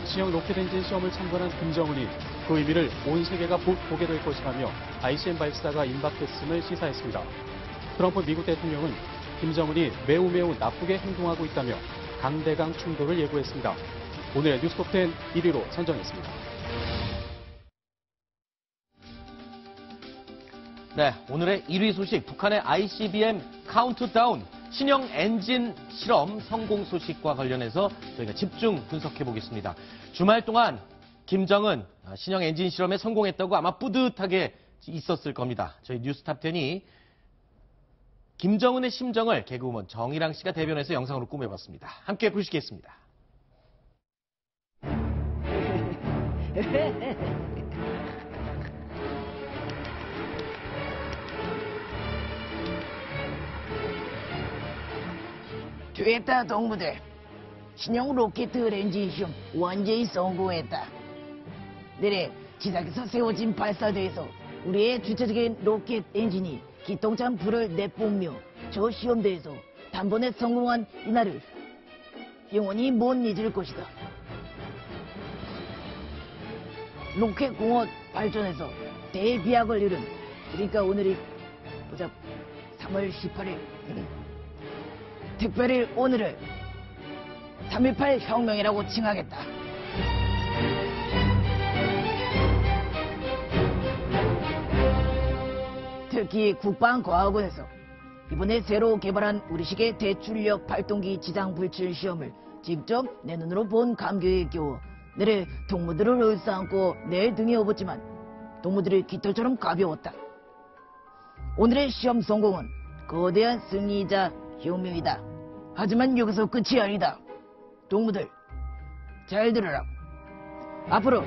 신형 로켓 엔진 시험을 참관한 김정은이 그 의미를 온 세계가 보게 될 것이라며 ICM 발사가 임박했음을 시사했습니다. 트럼프 미국 대통령은 김정은이 매우 나쁘게 행동하고 있다며 강대강 충돌을 예고했습니다. 오늘의 뉴스톱10 1위로 선정했습니다. 네, 오늘의 1위 소식, 북한의 ICBM 카운트다운 신형 엔진 실험 성공 소식과 관련해서 저희가 집중 분석해 보겠습니다. 주말 동안 김정은 신형 엔진 실험에 성공했다고 아마 뿌듯하게 있었을 겁니다. 저희 뉴스탑10이 김정은의 심정을 개그우먼 정일랑 씨가 대변해서 영상으로 꾸며봤습니다. 함께 보시겠습니다. 됐다, 동무들. 신형 로켓 엔진 시험 완전히 성공했다. 내래 지상에서 세워진 발사대에서 우리의 주체적인 로켓 엔진이 기똥찬 불을 내뿜며 저 시험대에서 단번에 성공한 이날을 영원히 못 잊을 것이다. 로켓 공업 발전에서 대비약을 이룬, 그러니까 오늘이 보자 3월 18일 특별히 오늘을 3.18 혁명이라고 칭하겠다. 특히 국방과학원에서 이번에 새로 개발한 우리식의 대출력 발동기 지상 불출 시험을 직접 내 눈으로 본 감격에 겨워 내래 동무들을 얼싸안고 내 등에 업었지만 동무들이 깃털처럼 가벼웠다. 오늘의 시험 성공은 거대한 승리이자 혁명이다. 하지만 여기서 끝이 아니다. 동무들, 잘 들으라. 앞으로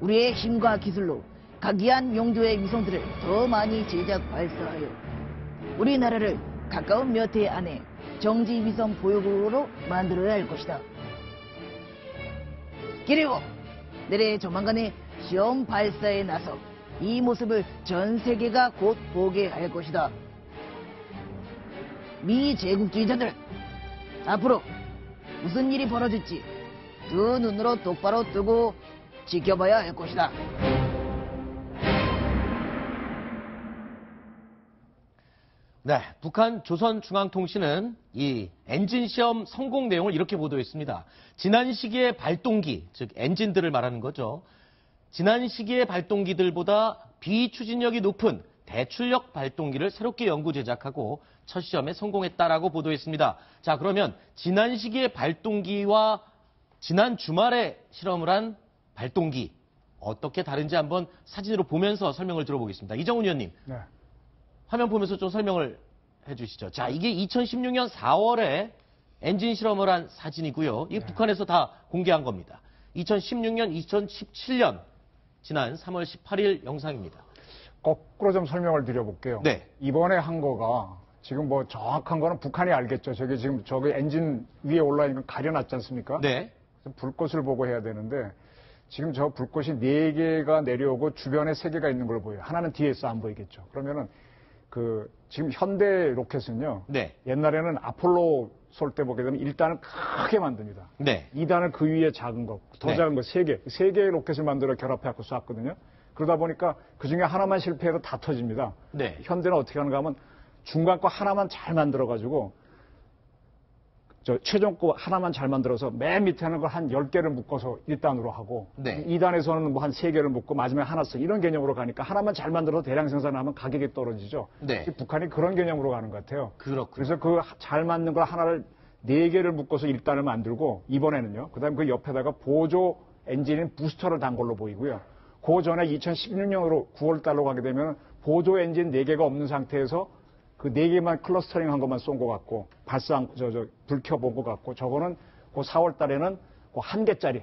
우리의 힘과 기술로 각기한 용도의 위성들을 더 많이 제작 발사하여 우리나라를 가까운 몇 해 안에 정지 위성 보유국으로 만들어야 할 것이다. 그리고 내래 조만간에 시험 발사에 나서 이 모습을 전 세계가 곧 보게 할 것이다. 미 제국주의자들, 앞으로 무슨 일이 벌어질지 두 눈으로 똑바로 뜨고 지켜봐야 할 것이다. 네, 북한 조선중앙통신은 이 엔진 시험 성공 내용을 이렇게 보도했습니다. 지난 시기의 발동기, 즉 엔진들을 말하는 거죠. 지난 시기의 발동기들보다 비추진력이 높은 대출력 발동기를 새롭게 연구 제작하고 첫 시험에 성공했다라고 보도했습니다. 자, 그러면 지난 시기의 발동기와 지난 주말에 실험을 한 발동기 어떻게 다른지 한번 사진으로 보면서 설명을 들어보겠습니다. 이정훈 위원님, 네. 화면 보면서 좀 설명을 해주시죠. 자, 이게 2016년 4월에 엔진 실험을 한 사진이고요. 이게 북한에서 다 공개한 겁니다. 2016년, 2017년 지난 3월 18일 영상입니다. 거꾸로 좀 설명을 드려볼게요. 네. 이번에 한 거가 지금 뭐 정확한 거는 북한이 알겠죠. 저게 지금 저기 엔진 위에 올라 있는 건 가려놨지 않습니까? 네. 불꽃을 보고 해야 되는데 지금 저 불꽃이 4개가 내려오고 주변에 3개가 있는 걸 보여요. 하나는 뒤에서 안 보이겠죠. 그러면은 지금 현대 로켓은요. 네. 옛날에는 아폴로 쏠 때 보게 되면 1단을 크게 만듭니다. 네. 2단을 그 위에 작은 거, 더 네. 작은 거 3개. 3개의 로켓을 만들어 결합해갖고 쐈거든요. 그러다 보니까 그 중에 하나만 실패해도 다 터집니다. 네. 현대는 어떻게 하는가 하면 중간 거 하나만 잘 만들어가지고 최종 거 하나만 잘 만들어서 맨 밑에 하는 걸 한 10개를 묶어서 1단으로 하고 네. 2단에서는 뭐 한 3개를 묶고 마지막에 하나 써. 이런 개념으로 가니까 하나만 잘 만들어서 대량 생산하면 가격이 떨어지죠. 네. 북한이 그런 개념으로 가는 것 같아요. 그렇군요. 그래서 그 잘 맞는 걸 하나를 4개를 묶어서 1단을 만들고 이번에는요. 그다음에 그 옆에다가 보조 엔진인 부스터를 단 걸로 보이고요. 그 전에 2016년으로 9월 달로 가게 되면 보조 엔진 4개가 없는 상태에서 그 4개만 클러스터링 한 것만 쏜 것 같고, 불 켜본 것 같고, 저거는 그 4월 달에는 그 1개짜리,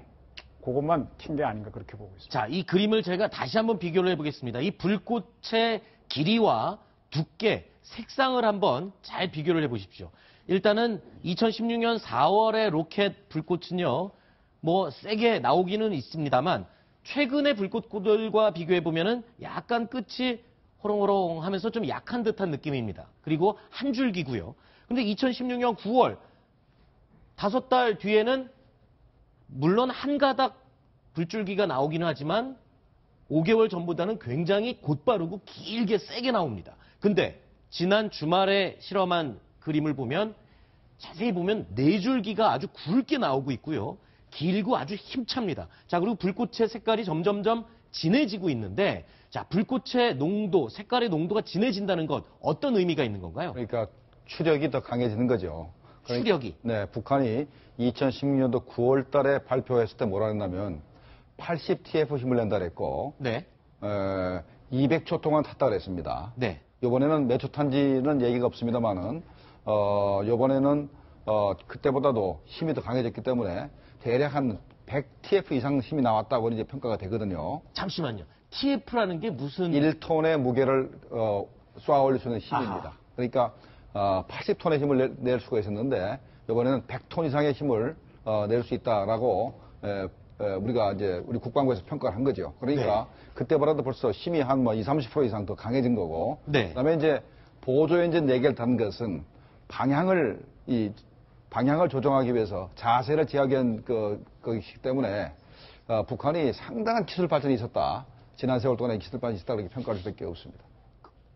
그것만 킨 게 아닌가 그렇게 보고 있습니다. 자, 이 그림을 제가 다시 한번 비교를 해보겠습니다. 이 불꽃의 길이와 두께, 색상을 한번 잘 비교를 해보십시오. 일단은 2016년 4월의 로켓 불꽃은요, 뭐 세게 나오기는 있습니다만 최근의 불꽃들과 비교해보면은 약간 끝이 호롱호롱 하면서 좀 약한 듯한 느낌입니다. 그리고 한 줄기고요. 근데 2016년 9월 5달 뒤에는 물론 한 가닥 불줄기가 나오기는 하지만 5개월 전보다는 굉장히 곧바르고 길게 세게 나옵니다. 근데 지난 주말에 실험한 그림을 보면 자세히 보면 4줄기가 아주 굵게 나오고 있고요. 길고 아주 힘찹니다. 자, 그리고 불꽃의 색깔이 점점점 진해지고 있는데, 자, 불꽃의 농도, 색깔의 농도가 진해진다는 것 어떤 의미가 있는 건가요? 그러니까 추력이 더 강해지는 거죠. 추력이. 네, 북한이 2016년도 9월 달에 발표했을 때 뭐라 했냐면 80TF 힘을 낸다 그랬고, 네. 200초 동안 탔다 그랬습니다. 네. 이번에는 몇 초 탄지는 얘기가 없습니다만은, 이번에는 그때보다도 힘이 더 강해졌기 때문에 대략 한 100TF 이상 힘이 나왔다고 이제 평가가 되거든요. 잠시만요. TF라는 게 무슨 1톤의 무게를 쏘아 올릴 수 있는 힘입니다. 아하. 그러니까 80톤의 힘을 낼 수가 있었는데 이번에는 100톤 이상의 힘을 낼 수 있다라고 우리가 이제 우리 국방부에서 평가를 한 거죠. 그러니까 그때보다도 벌써 힘이 한 뭐 20, 30% 이상 더 강해진 거고. 네. 그다음에 이제 보조 엔진 4개를 단 것은 방향을 조정하기 위해서 자세를 제어하기 거기 때문에 북한이 상당한 기술 발전이 있었다. 지난 세월 동안에 기술 발전이 있었다 그렇게 평가할 수밖에 없습니다.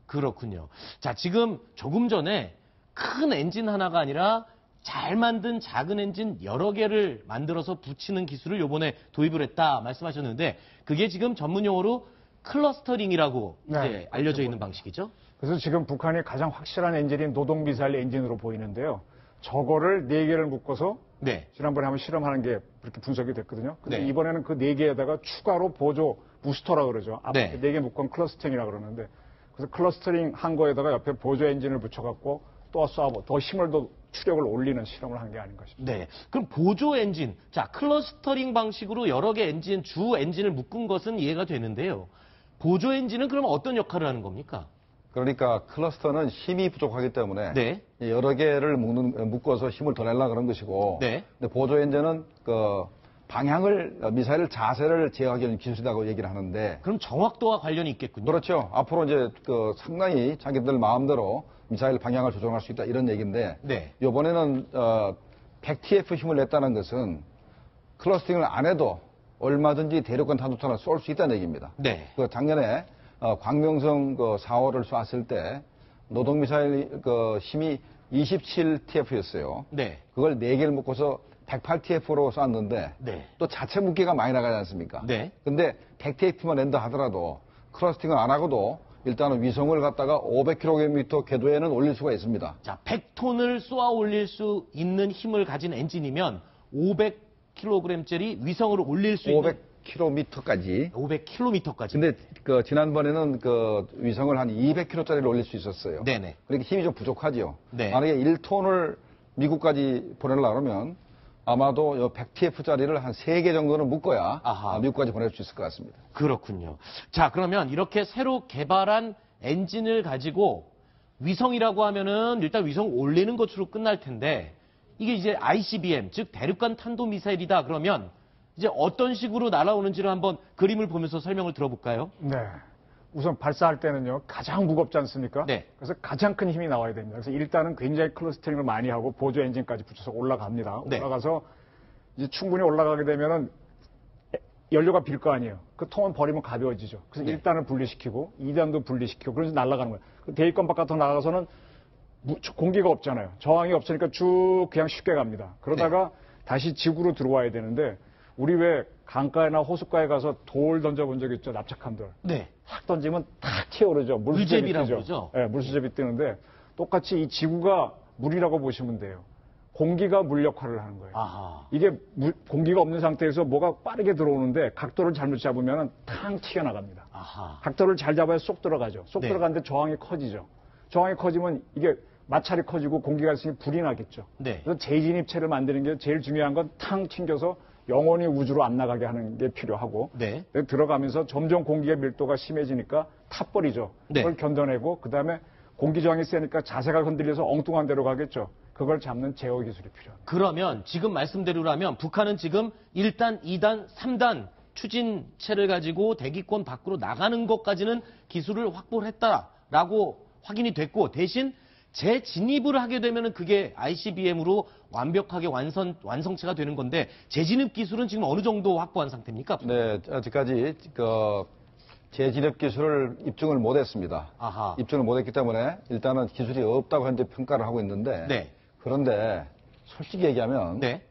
그렇군요. 자, 지금 조금 전에 큰 엔진 하나가 아니라 잘 만든 작은 엔진 여러 개를 만들어서 붙이는 기술을 요번에 도입을 했다 말씀하셨는데 그게 지금 전문 용어로 클러스터링이라고 네, 이제 알려져 있는 방식이죠? 그래서 지금 북한이 가장 확실한 엔진인 노동미사일 엔진으로 보이는데요. 저거를 4개를 묶어서 네. 지난번에 한번 실험하는 게 그렇게 분석이 됐거든요. 근데 네. 이번에는 그 4개에다가 추가로 보조 부스터라고 그러죠. 앞에 네. 4개 묶은 클러스터링이라고 그러는데 그래서 클러스터링 한 거에다가 옆에 보조 엔진을 붙여갖고 또 쏴보 더 힘을 더 추력을 올리는 실험을 한 게 아닌가 싶습니다. 네. 그럼 보조 엔진, 자, 클러스터링 방식으로 여러 개 엔진, 주 엔진을 묶은 것은 이해가 되는데요. 보조 엔진은 그럼 어떤 역할을 하는 겁니까? 그러니까 클러스터는 힘이 부족하기 때문에 네. 여러 개를 묶어서 힘을 더 내려고 그런 것이고 네. 근데 보조 엔진은 미사일 자세를 제어하기 위한 기술이라고 얘기를 하는데 그럼 정확도와 관련이 있겠군요. 그렇죠. 앞으로 이제 상당히 자기들 마음대로 미사일 방향을 조정할 수 있다 이런 얘기인데 네. 이번에는 100TF 힘을 냈다는 것은 클러스팅을 안 해도 얼마든지 대륙간 탄도탄을 쏠 수 있다는 얘기입니다. 네. 작년에 광명성 4호를 쐈을 때 노동미사일 힘이 27TF였어요. 네. 그걸 4개를 묶어서 108TF로 쐈는데 네. 또 자체 무게가 많이 나가지 않습니까? 네. 근데 100TF만 낸다 하더라도 클러스팅을 안 하고도 일단은 위성을 갖다가 500km 궤도에는 올릴 수가 있습니다. 자, 100톤을 쏘아 올릴 수 있는 힘을 가진 엔진이면 500kg짜리 위성을 올릴 수 있는 500km까지. 500km까지. 근데 지난번에는 위성을 한 200km짜리를 올릴 수 있었어요. 네네. 그러니까 힘이 좀 부족하죠. 네. 만약에 1톤을 미국까지 보내려고 하면 아마도 100TF짜리를 한 3개 정도는 묶어야 아하. 미국까지 보낼 수 있을 것 같습니다. 그렇군요. 자, 그러면 이렇게 새로 개발한 엔진을 가지고 위성이라고 하면은 일단 위성 올리는 것으로 끝날 텐데 이게 이제 ICBM, 즉 대륙간 탄도미사일이다 그러면 이제 어떤 식으로 날아오는지를 한번 그림을 보면서 설명을 들어볼까요? 네. 우선 발사할 때는요, 가장 무겁지 않습니까? 네. 그래서 가장 큰 힘이 나와야 됩니다. 그래서 일단은 굉장히 클러스터링을 많이 하고 보조 엔진까지 붙여서 올라갑니다. 네. 올라가서 이제 충분히 올라가게 되면은 연료가 빌 거 아니에요. 그 통은 버리면 가벼워지죠. 그래서 네. 1단을 분리시키고 2단도 분리시키고 그래서 날아가는 거예요. 그 대기권 바깥으로 나가서는 공기가 없잖아요. 저항이 없으니까 쭉 그냥 쉽게 갑니다. 그러다가 다시 지구로 들어와야 되는데 우리 왜 강가나 호숫가에 가서 돌 던져본 적 있죠? 납작한 돌. 네. 확 던지면 탁 튀어오르죠. 물제비라고 뜨죠. 그러죠? 네, 물수제비 뜨는데 똑같이 이 지구가 물이라고 보시면 돼요. 공기가 물 역할을 하는 거예요. 아하. 이게 공기가 없는 상태에서 뭐가 빠르게 들어오는데 각도를 잘못 잡으면 탕 튀어나갑니다. 아하. 각도를 잘 잡아야 쏙 들어가죠. 쏙 네. 들어가는데 저항이 커지죠. 저항이 커지면 이게 마찰이 커지고 공기가 있으니 불이 나겠죠. 네. 그래서 재진입체를 만드는 게 제일 중요한 건 탕 튕겨서 영원히 우주로 안 나가게 하는 게 필요하고 네. 들어가면서 점점 공기의 밀도가 심해지니까 타버리죠. 네. 그걸 견뎌내고 그다음에 공기 저항이 세니까 자세가 흔들려서 엉뚱한 데로 가겠죠. 그걸 잡는 제어 기술이 필요합니다. 그러면 지금 말씀대로라면 북한은 지금 1단, 2단, 3단 추진체를 가지고 대기권 밖으로 나가는 것까지는 기술을 확보를 했다라고 확인이 됐고 대신 재진입을 하게 되면은 그게 ICBM으로 완벽하게 완성체가 되는 건데 재진입 기술은 지금 어느 정도 확보한 상태입니까? 네, 아직까지 재진입 기술을 입증을 못했습니다. 아하. 입증을 못했기 때문에 일단은 기술이 없다고 현재 평가를 하고 있는데 네. 그런데 솔직히 얘기하면 네.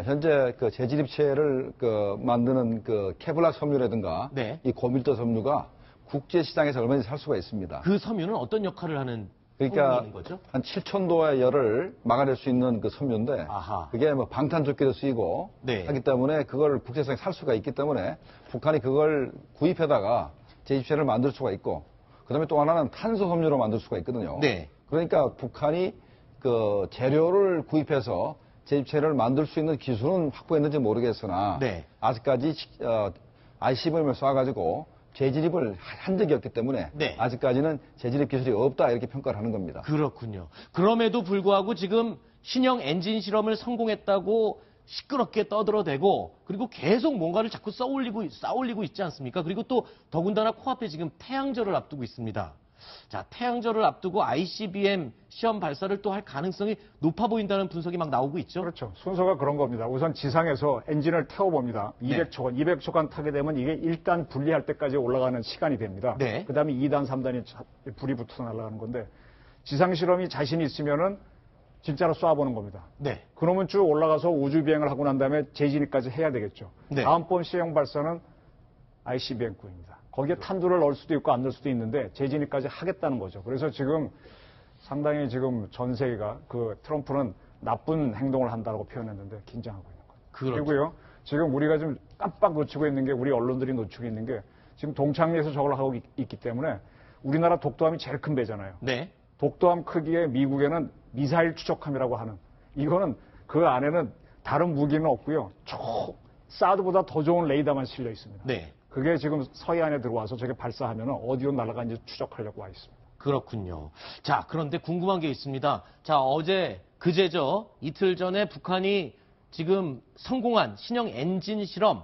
현재 그 재진입체를 만드는 그 케블라 섬유라든가 네. 이 고밀도 섬유가 국제 시장에서 얼마든지 살 수가 있습니다. 그 섬유는 어떤 역할을 하는 그러니까 섬유인 거죠? 한 7,000도의 열을 막아낼 수 있는 그 섬유인데 아하. 그게 뭐 방탄조끼로 쓰이고 네. 하기 때문에 그걸 국제시장에 살 수가 있기 때문에 북한이 그걸 구입해다가 재집체를 만들 수가 있고 그다음에 또 하나는 탄소 섬유로 만들 수가 있거든요. 네. 그러니까 북한이 그 재료를 구입해서 재집체를 만들 수 있는 기술은 확보했는지 모르겠으나 네. 아직까지 ICBM을 쏴가지고 재진입을 한 적이 없기 때문에 네. 아직까지는 재진입 기술이 없다 이렇게 평가를 하는 겁니다. 그렇군요. 그럼에도 불구하고 지금 신형 엔진 실험을 성공했다고 시끄럽게 떠들어대고 그리고 계속 뭔가를 자꾸 쌓아올리고 있지 않습니까? 그리고 또 더군다나 코앞에 지금 태양절을 앞두고 있습니다. 자, 태양절을 앞두고 ICBM 시험 발사를 또 할 가능성이 높아 보인다는 분석이 막 나오고 있죠. 그렇죠. 순서가 그런 겁니다. 우선 지상에서 엔진을 태워봅니다. 200초간, 200초간 타게 되면 이게 1단 분리할 때까지 올라가는 시간이 됩니다. 네. 그 다음에 2단, 3단이 불이 붙어 날아가는 건데 지상 실험이 자신 있으면은 진짜로 쏴보는 겁니다. 네. 그러면 쭉 올라가서 우주 비행을 하고 난 다음에 재진입까지 해야 되겠죠. 네. 다음번 시험 발사는 ICBM급입니다. 거기에 탄두를 넣을 수도 있고 안 넣을 수도 있는데 재진입까지 하겠다는 거죠. 그래서 지금 상당히 지금 전 세계가 트럼프는 나쁜 행동을 한다고 표현했는데 긴장하고 있는 거예요. 그렇죠. 그리고요, 지금 우리가 좀 깜빡 놓치고 있는 게 우리 언론들이 놓치고 있는 게 지금 동창리에서 저걸 하고 있기 때문에 우리나라 독도함이 제일 큰 배잖아요. 네. 독도함 크기의 미국에는 미사일 추적함이라고 하는 이거는 그 안에는 다른 무기는 없고요. 사드보다 더 좋은 레이더만 실려 있습니다. 네. 그게 지금 서해안에 들어와서 저게 발사하면 어디로 날아가는지 추적하려고 와 있습니다. 그렇군요. 자, 그런데 궁금한 게 있습니다. 자, 그제죠. 이틀 전에 북한이 지금 성공한 신형 엔진 실험.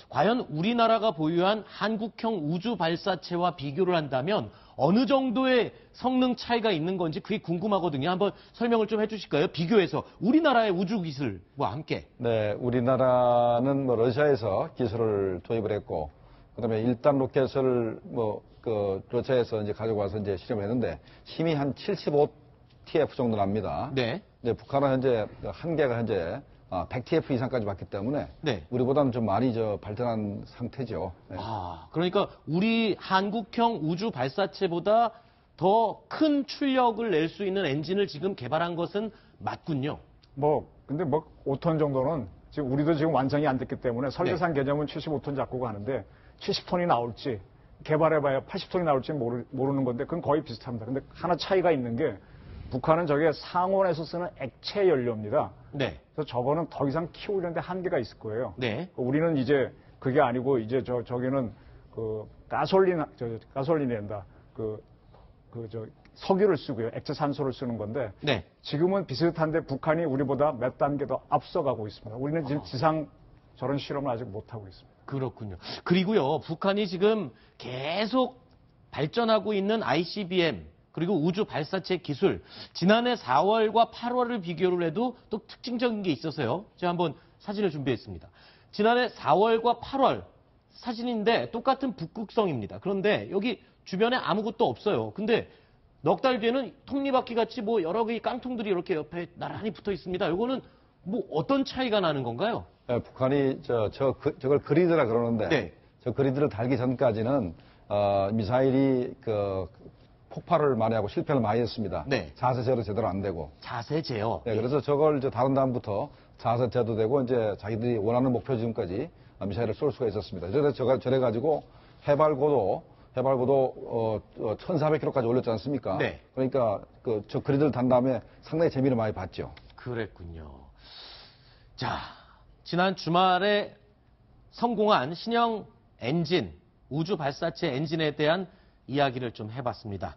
과연 우리나라가 보유한 한국형 우주 발사체와 비교를 한다면 어느 정도의 성능 차이가 있는 건지 그게 궁금하거든요. 한번 설명을 좀 해주실까요? 비교해서 우리나라의 우주 기술과 함께. 네, 우리나라는 러시아에서 기술을 도입을 했고, 그다음에 1단 로켓을 러시아에서 이제 가지고 와서 이제 실험을 했는데 힘이 한 75TF 정도 납니다. 네. 이제 북한은 현재 한계가 현재 100TF 이상까지 받기 때문에 네. 우리보다는 좀 많이 발전한 상태죠. 네. 그러니까 우리 한국형 우주 발사체보다 더 큰 출력을 낼 수 있는 엔진을 지금 개발한 것은 맞군요. 근데 5톤 정도는 지금 우리도 지금 완성이 안 됐기 때문에 설계상 개념은 75톤 잡고 가는데 70톤이 나올지 개발해봐야 80톤이 나올지 모르는 건데 그건 거의 비슷합니다. 근데 하나 차이가 있는 게 북한은 저게 상온에서 쓰는 액체 연료입니다. 네. 그래서 저거는 더 이상 키우려는데 한계가 있을 거예요. 네. 우리는 이제 그게 아니고 이제 저기는 가솔린이란다. 석유를 쓰고요. 액체 산소를 쓰는 건데 네. 지금은 비슷한데 북한이 우리보다 몇 단계 더 앞서가고 있습니다. 우리는 지금 지상 저런 실험을 아직 못하고 있습니다. 그렇군요. 그리고요, 북한이 지금 계속 발전하고 있는 ICBM 그리고 우주 발사체 기술, 지난해 4월과 8월을 비교를 해도 또 특징적인 게 있어서요. 제가 한번 사진을 준비했습니다. 지난해 4월과 8월 사진인데 똑같은 북극성입니다. 그런데 여기 주변에 아무것도 없어요. 근데 넉 달 뒤에는 톱니바퀴 같이 여러 개의 깡통들이 이렇게 옆에 나란히 붙어 있습니다. 이거는 어떤 차이가 나는 건가요? 네, 북한이 저걸 그리드라 그러는데 네. 저 그리드를 달기 전까지는 미사일이 폭발을 많이 하고 실패를 많이 했습니다. 네. 자세 제어도 제대로 안 되고. 자세 제어. 네, 그래서 저걸 다른 다음부터 자세 제어도 되고 이제 자기들이 원하는 목표 지점까지 미사일을 쏠 수가 있었습니다. 그래서 저래 가지고 해발고도 1,400km까지 올렸지 않습니까? 네. 그러니까 저 그리드를 단 다음에 상당히 재미를 많이 봤죠. 그랬군요. 자, 지난 주말에 성공한 신형 엔진, 우주 발사체 엔진에 대한 이야기를 좀 해봤습니다.